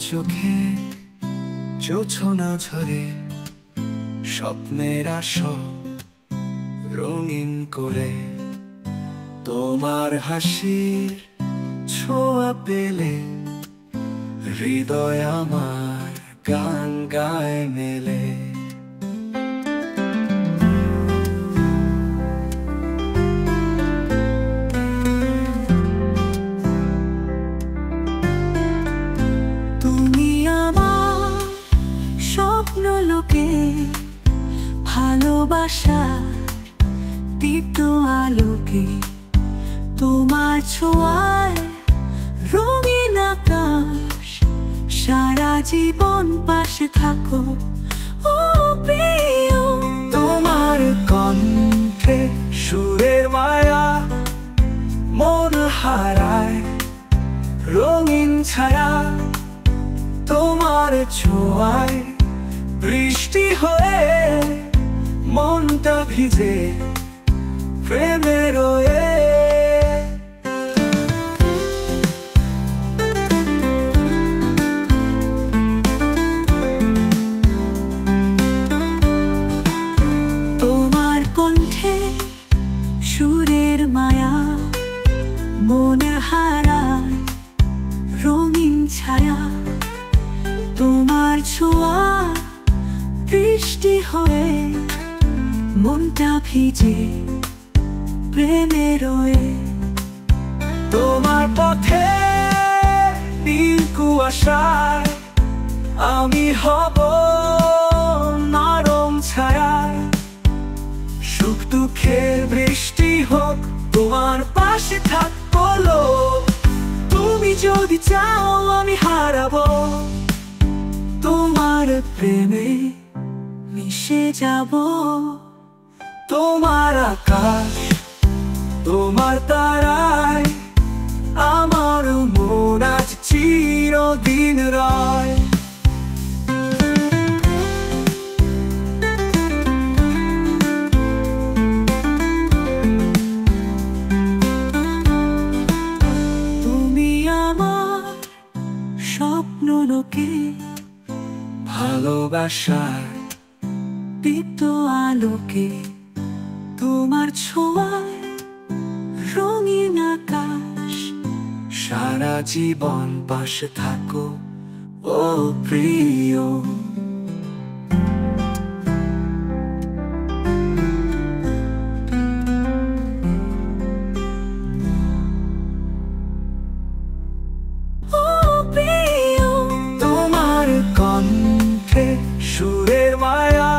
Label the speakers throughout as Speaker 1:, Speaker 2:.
Speaker 1: চোখে জোছনা ঝরে স্বপ্নের আসর রঙিন করে তোমার হাসির ছোঁয়া পেলে হৃদয় আমার গান গায় মেলে।
Speaker 2: তুমি আমার স্বপ্ন লোকে ভালোবাসার দীপ্ত আলোকে, তোমার ছোঁয়ায় রঙিন আকাশ, সারা জীবন পাশে থাকো ও প্রিয়।
Speaker 1: তোমার কণ্ঠে সুরের মায়া মন হারায় রঙিন ছায়া, তোমার ছোঁয়ায় বৃষ্টি হয়ে মনটা ভিজে প্রেমে রয়ে।
Speaker 2: তোমার কণ্ঠে সুরের মায়া মন হারায় রঙিন ছায়া, তোমার ছোঁয়া বৃষ্টি হয়ে মনটা ভিজে প্রেমে রয়ে।
Speaker 1: তোমার পথে নীল কুয়াশায় আমি হব নরম ছায়ায়, সুখ দুঃখের বৃষ্টি হোক তোমার পাশে থাকবো লোক। তুমি যদি চাও আমি হারাবো তোমার প্রেমে
Speaker 2: মিশে যাব।
Speaker 1: তোমার আকাশ তোমার তারায় আমার মন আজ চিরদিন রয়।
Speaker 2: তুমি আমার স্বপ্ন লোকে
Speaker 1: ভালোবাসার
Speaker 2: দীপ্ত আলোকে, তোমার ছোঁয়ায় রঙিন আকাশ,
Speaker 1: সারা জীবন পাশে থাকো ও প্রিয়।
Speaker 2: ও প্রিয়।
Speaker 1: তোমার কণ্ঠে সুরের মায়া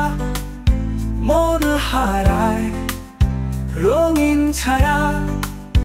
Speaker 1: মন হারায় রঙিন ছায়া,